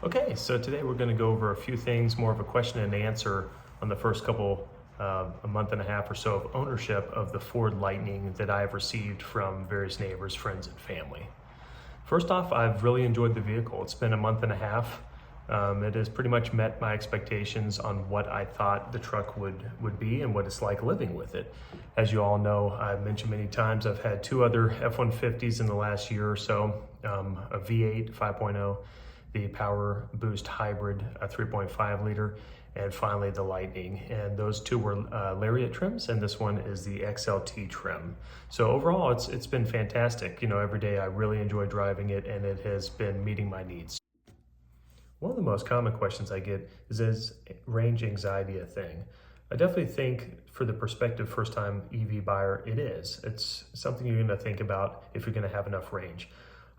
Okay, so today we're going to go over a few things, more of a question and answer on the first couple, a month and a half or so of ownership of the Ford Lightning that I've received from various neighbors, friends, and family. First off, I've really enjoyed the vehicle. It's been a month and a half. It has pretty much met my expectations on what I thought the truck would be and what it's like living with it. As you all know, I've mentioned many times, I've had two other F-150s in the last year or so, a V8 5.0, the Power Boost Hybrid, a 3.5 liter, and finally the Lightning. And those two were Lariat trims, and this one is the XLT trim. So overall, it's been fantastic. You know, every day I really enjoy driving it, and it has been meeting my needs. One of the most common questions I get is range anxiety a thing? I definitely think for the prospective first-time EV buyer, it is. It's something you're gonna think about if you're gonna have enough range.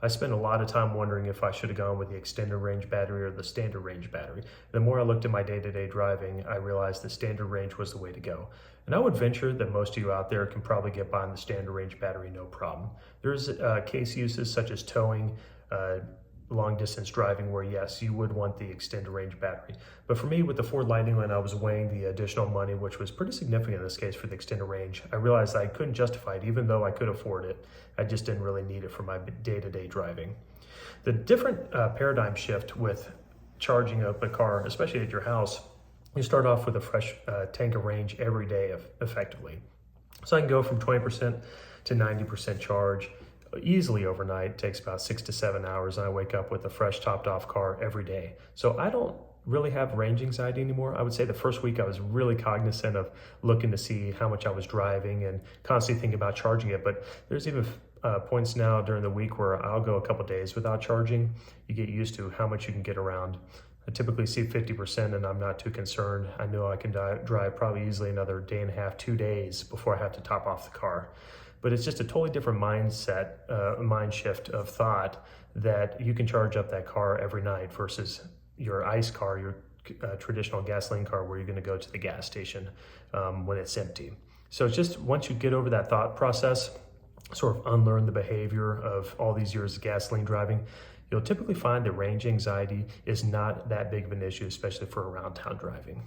I spent a lot of time wondering if I should have gone with the extended range battery or the standard range battery. The more I looked at my day-to-day driving, I realized the standard range was the way to go. And I would venture that most of you out there can probably get by on the standard range battery no problem. There's case uses such as towing, long distance driving where yes, you would want the extended range battery. But for me with the Ford Lightning, when I was weighing the additional money, which was pretty significant in this case for the extended range, I realized I couldn't justify it even though I could afford it. I just didn't really need it for my day-to-day driving. The different paradigm shift with charging up a car, especially at your house, you start off with a fresh tank of range every day effectively. So I can go from 20% to 90% charge easily overnight. It takes about 6 to 7 hours, and I wake up with a fresh topped off car every day. So I don't really have range anxiety anymore. I would say the first week I was really cognizant of looking to see how much I was driving and constantly thinking about charging it. But there's even points now during the week where I'll go a couple days without charging. You get used to how much you can get around. I typically see 50% and I'm not too concerned. I know I can drive probably easily another day and a half, 2 days before I have to top off the car. But it's just a totally different mindset, mind shift of thought that you can charge up that car every night versus your ICE car, your traditional gasoline car where you're gonna go to the gas station when it's empty. So it's just once you get over that thought process, sort of unlearn the behavior of all these years of gasoline driving, you'll typically find that range anxiety is not that big of an issue, especially for around town driving.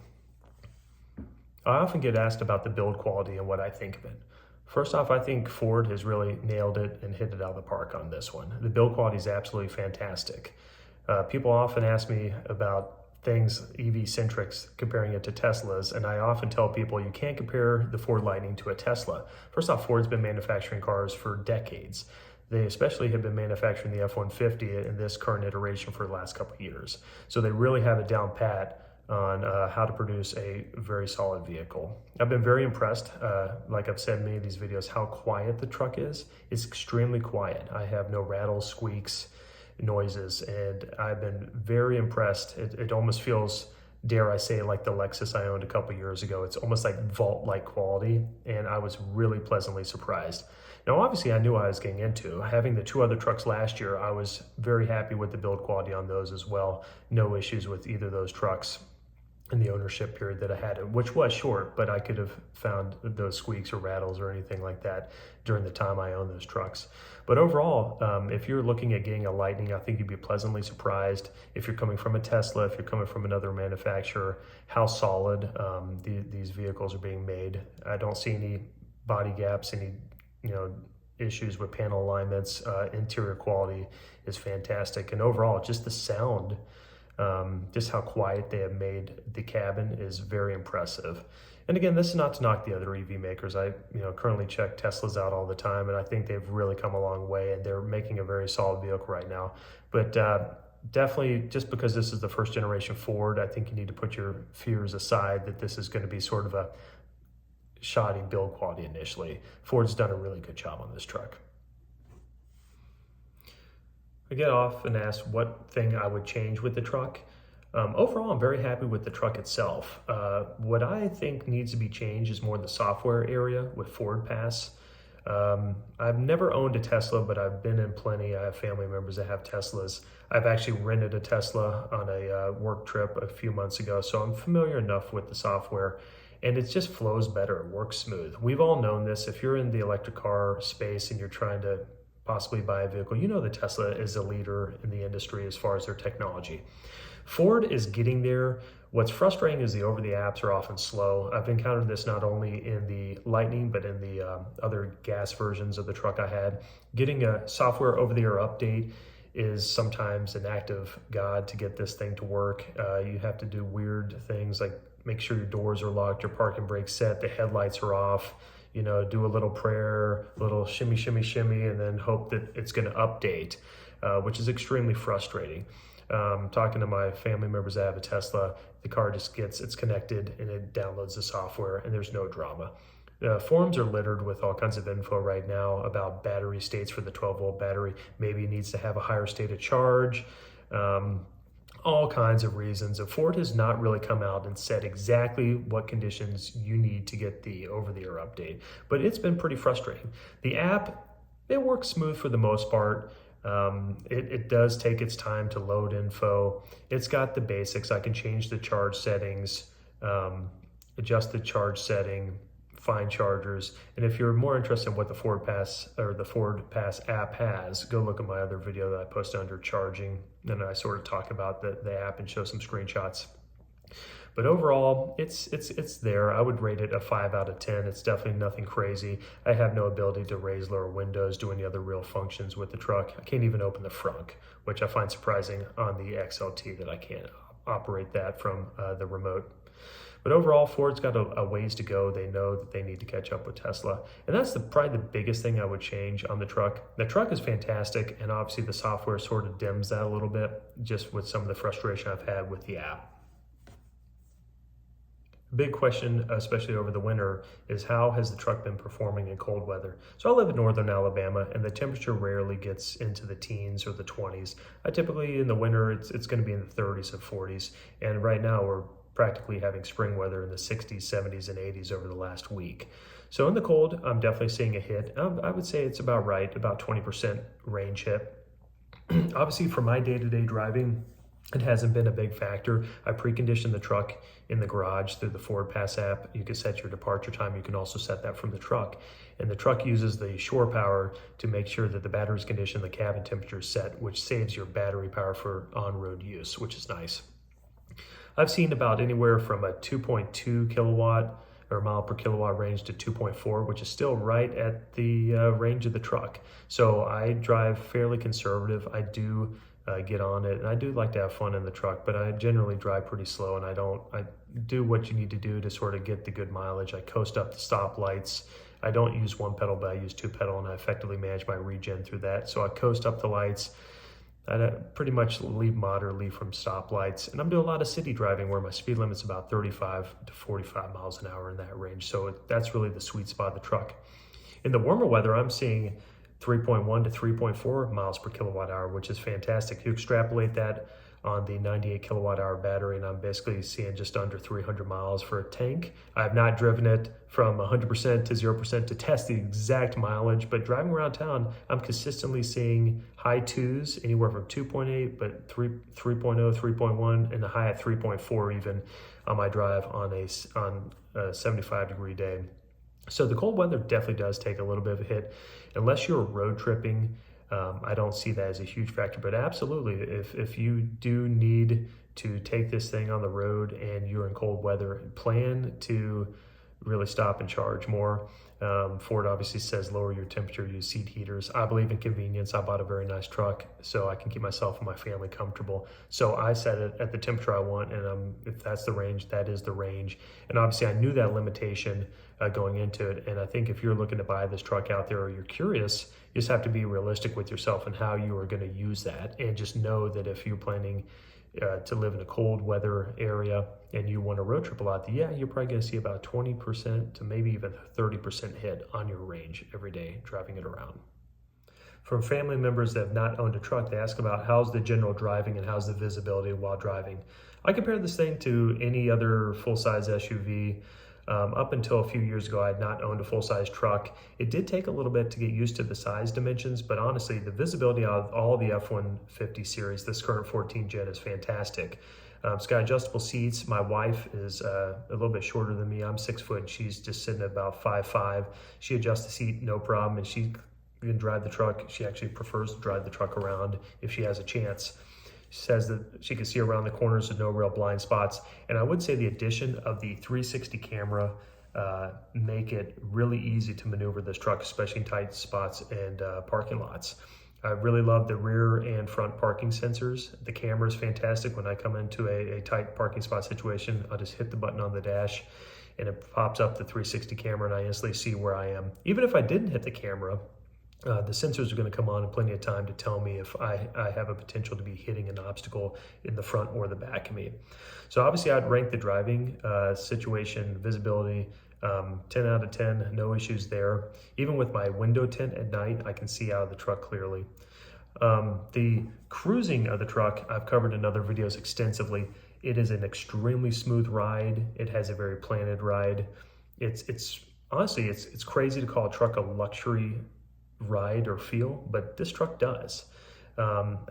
I often get asked about the build quality and what I think of it. First off, I think Ford has really nailed it and hit it out of the park on this one. The build quality is absolutely fantastic. People often ask me about things EV-centrics, comparing it to Teslas, and I often tell people you can't compare the Ford Lightning to a Tesla. First off, Ford's been manufacturing cars for decades. They especially have been manufacturing the F-150 in this current iteration for the last couple of years. So they really have it down pat on how to produce a very solid vehicle. I've been very impressed, like I've said in many of these videos, how quiet the truck is. It's extremely quiet. I have no rattles, squeaks, noises, and I've been very impressed. It almost feels, dare I say, like the Lexus I owned a couple years ago. It's almost like vault-like quality, and I was really pleasantly surprised. Now, obviously, I knew what I was getting into. Having the two other trucks last year, I was very happy with the build quality on those as well. No issues with either of those trucks in the ownership period that I had, which was short, but I could have found those squeaks or rattles or anything like that during the time I owned those trucks. But overall, if you're looking at getting a Lightning, I think you'd be pleasantly surprised if you're coming from a Tesla, if you're coming from another manufacturer, how solid these vehicles are being made. I don't see any body gaps, any issues with panel alignments. Interior quality is fantastic, and overall, just the sound. Just how quiet they have made the cabin is very impressive. And again, this is not to knock the other EV makers. I currently check Teslas out all the time, and I think they've really come a long way, and they're making a very solid vehicle right now. But definitely, just because this is the first generation Ford, I think you need to put your fears aside that this is going to be sort of a shoddy build quality initially. Ford's done a really good job on this truck. I get often asked what thing I would change with the truck. Overall, I'm very happy with the truck itself. What I think needs to be changed is more the software area with Ford Pass. I've never owned a Tesla, but I've been in plenty. I have family members that have Teslas. I've actually rented a Tesla on a work trip a few months ago, so I'm familiar enough with the software, and it just flows better. It works smooth. We've all known this. If you're in the electric car space and you're trying to possibly buy a vehicle, you know that Tesla is a leader in the industry as far as their technology. Ford is getting there. What's frustrating is the over-the-apps are often slow. I've encountered this not only in the Lightning, but in the other gas versions of the truck I had. Getting a software over-the-air update is sometimes an act of God to get this thing to work. You have to do weird things like make sure your doors are locked, your parking brake's set, the headlights are off, you know, do a little prayer, a little shimmy, shimmy, shimmy, and then hope that it's gonna update, which is extremely frustrating. Talking to my family members that have a Tesla, the car just it's connected and it downloads the software and there's no drama. Forums are littered with all kinds of info right now about battery states for the 12-volt battery. Maybe it needs to have a higher state of charge, all kinds of reasons. And Ford has not really come out and said exactly what conditions you need to get the over-the-air update, but it's been pretty frustrating. The app, it works smooth for the most part. It does take its time to load info. It's got the basics. I can change the charge settings, adjust the charge setting, find chargers. And if you're more interested in what the Ford Pass or the Ford Pass app has, go look at my other video that I posted under charging. And I sort of talk about the app and show some screenshots. But overall, it's there. I would rate it a 5 out of 10. It's definitely nothing crazy. I have no ability to raise lower windows, do any other real functions with the truck. I can't even open the frunk, which I find surprising on the XLT that I can't operate that from the remote. But overall, Ford's got a ways to go. They know that they need to catch up with Tesla. And that's probably the biggest thing I would change on the truck. The truck is fantastic, and obviously the software sort of dims that a little bit, just with some of the frustration I've had with the app. Big question, especially over the winter, is how has the truck been performing in cold weather? So I live in northern Alabama, and the temperature rarely gets into the teens or the 20s. I typically, in the winter, it's going to be in the 30s and 40s. And right now, we're practically having spring weather in the 60s, 70s, and 80s over the last week. So in the cold, I'm definitely seeing a hit. I would say it's about right, about 20% range hit. Obviously, for my day-to-day driving, it hasn't been a big factor. I preconditioned the truck in the garage through the Ford Pass app. You can set your departure time. You can also set that from the truck. And the truck uses the shore power to make sure that the battery's conditioned, the cabin temperature is set, which saves your battery power for on-road use, which is nice. I've seen about anywhere from a 2.2 kilowatt or mile per kilowatt range to 2.4, which is still right at the range of the truck. So I drive fairly conservative. I do get on it, and I do like to have fun in the truck, but I generally drive pretty slow, and I do what you need to do to sort of get the good mileage. I coast up the stoplights. I don't use one pedal, but I use two pedal, and I effectively manage my regen through that. So I coast up the lights. I pretty much leave moderately from stoplights, and I'm doing a lot of city driving where my speed limit's about 35 to 45 miles an hour in that range. So that's really the sweet spot of the truck. In the warmer weather, I'm seeing 3.1 to 3.4 miles per kilowatt hour, which is fantastic. You extrapolate that on the 98 kilowatt hour battery, and I'm basically seeing just under 300 miles for a tank. I have not driven it from 100% to 0% to test the exact mileage, but driving around town, I'm consistently seeing high twos, anywhere from 2.8, but 3.0, 3.1, and a high at 3.4 even on my drive on a 75-degree day. So the cold weather definitely does take a little bit of a hit. Unless you're road tripping, I don't see that as a huge factor, but absolutely, if you do need to take this thing on the road and you're in cold weather, plan to really stop and charge more. Ford obviously says lower your temperature, use seat heaters. I believe in convenience. I bought a very nice truck so I can keep myself and my family comfortable. So I set it at the temperature I want, and if that's the range, that is the range. And obviously I knew that limitation going into it. And I think if you're looking to buy this truck out there or you're curious, you just have to be realistic with yourself and how you are going to use that. And just know that if you're planning to live in a cold weather area and you want to road trip a lot, yeah, you're probably going to see about 20% to maybe even 30% hit on your range every day driving it around. From family members that have not owned a truck, they ask about how's the general driving and how's the visibility while driving. I compare this thing to any other full-size SUV. Up until a few years ago, I had not owned a full-size truck. It did take a little bit to get used to the size dimensions, but honestly, the visibility of all the F150 series, this current 14 Gen, is fantastic. It's got adjustable seats. My wife is a little bit shorter than me. I'm 6 foot. She's just sitting at about 5'5". She adjusts the seat, no problem, and she can drive the truck. She actually prefers to drive the truck around if she has a chance. She says that she can see around the corners with no real blind spots. And I would say the addition of the 360 camera make it really easy to maneuver this truck, especially in tight spots and parking lots. I really love the rear and front parking sensors. The camera is fantastic. When I come into a tight parking spot situation, I'll just hit the button on the dash and it pops up the 360 camera and I instantly see where I am. Even if I didn't hit the camera, the sensors are going to come on in plenty of time to tell me if I have a potential to be hitting an obstacle in the front or the back of me. So obviously I'd rank the driving situation, visibility, 10 out of 10, no issues there. Even with my window tint at night, I can see out of the truck clearly. The cruising of the truck, I've covered in other videos extensively. It is an extremely smooth ride. It has a very planted ride. It's honestly, it's crazy to call a truck a luxury ride or feel, but this truck does.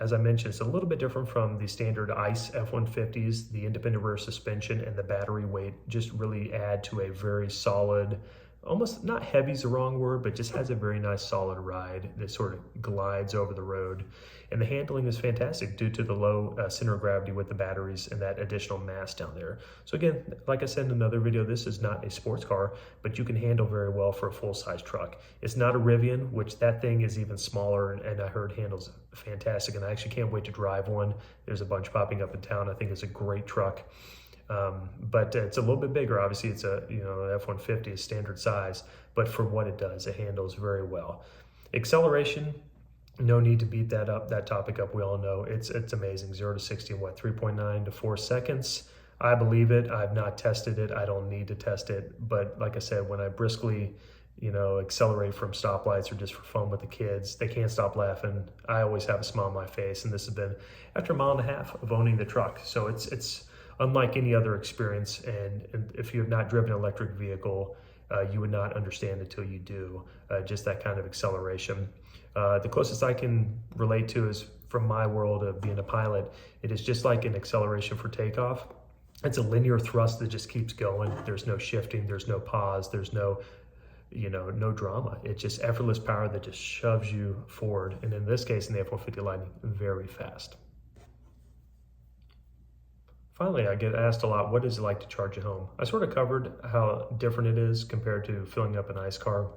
As I mentioned, it's a little bit different from the standard ICE F-150s. The independent rear suspension and the battery weight just really add to a very solid, almost not heavy is the wrong word, but just has a very nice solid ride that sort of glides over the road. And the handling is fantastic due to the low center of gravity with the batteries and that additional mass down there. So again, like I said in another video, this is not a sports car, but you can handle very well for a full-size truck. It's not a Rivian, which that thing is even smaller and I heard handles fantastic. And I actually can't wait to drive one. There's a bunch popping up in town. I think it's a great truck. But it's a little bit bigger. Obviously it's a, F-150 is standard size, but for what it does, it handles very well. Acceleration, no need to beat that topic up. We all know it's amazing. 0 to 60 in 3.9 to 4 seconds. I believe it. I've not tested it. I don't need to test it. But like I said, when I briskly, accelerate from stoplights or just for fun with the kids, they can't stop laughing. I always have a smile on my face. And this has been after 1.5 miles of owning the truck. So it's unlike any other experience. And if you have not driven an electric vehicle, you would not understand until you do, just that kind of acceleration. The closest I can relate to is from my world of being a pilot. It is just like an acceleration for takeoff. It's a linear thrust that just keeps going. There's no shifting, there's no pause, there's no drama. It's just effortless power that just shoves you forward. And in this case, in the F-150 Lightning, very fast. Finally, I get asked a lot, what is it like to charge at home? I sort of covered how different it is compared to filling up an ICE car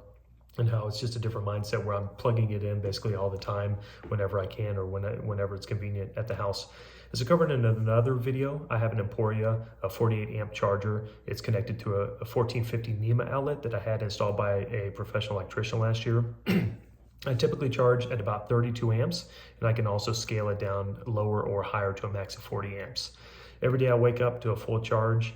and how it's just a different mindset where I'm plugging it in basically all the time whenever I can or whenever it's convenient at the house. As I covered in another video, I have an Emporia, a 48 amp charger. It's connected to a 1450 NEMA outlet that I had installed by a professional electrician last year. I typically charge at about 32 amps, and I can also scale it down lower or higher to a max of 40 amps. Every day I wake up to a full charge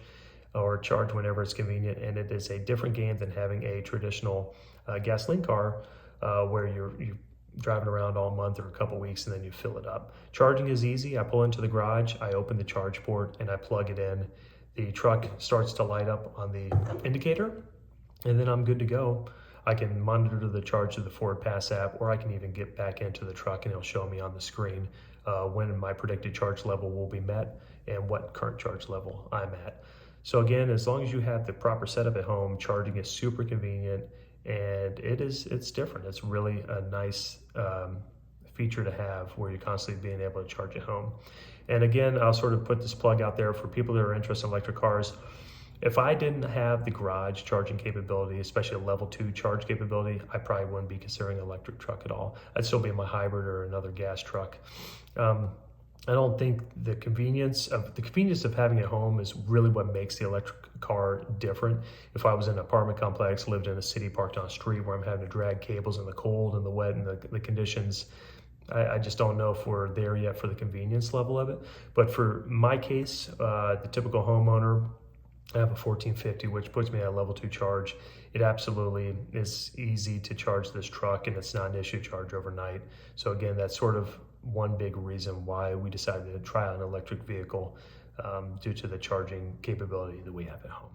or charge whenever it's convenient, and it is a different game than having a traditional gasoline car where you're driving around all month or a couple weeks and then you fill it up. Charging is easy. I pull into the garage, I open the charge port and I plug it in. The truck starts to light up on the indicator and then I'm good to go. I can monitor the charge of the Ford Pass app, or I can even get back into the truck and it'll show me on the screen when my predicted charge level will be met and what current charge level I'm at. So again, as long as you have the proper setup at home, charging is super convenient and it's different. It's really a nice feature to have where you're constantly being able to charge at home. And again, I'll sort of put this plug out there for people that are interested in electric cars. If I didn't have the garage charging capability, especially a level 2 charge capability, I probably wouldn't be considering an electric truck at all. I'd still be in my hybrid or another gas truck. I don't think the convenience of having it home is really what makes the electric car different. If I was in an apartment complex, lived in a city, parked on a street where I'm having to drag cables in the cold and the wet and the conditions, I just don't know if we're there yet for the convenience level of it. But for my case, the typical homeowner, I have a 1450, which puts me at a level 2 charge. It absolutely is easy to charge this truck and it's not an issue to charge overnight. So again, that's sort of one big reason why we decided to try out an electric vehicle due to the charging capability that we have at home.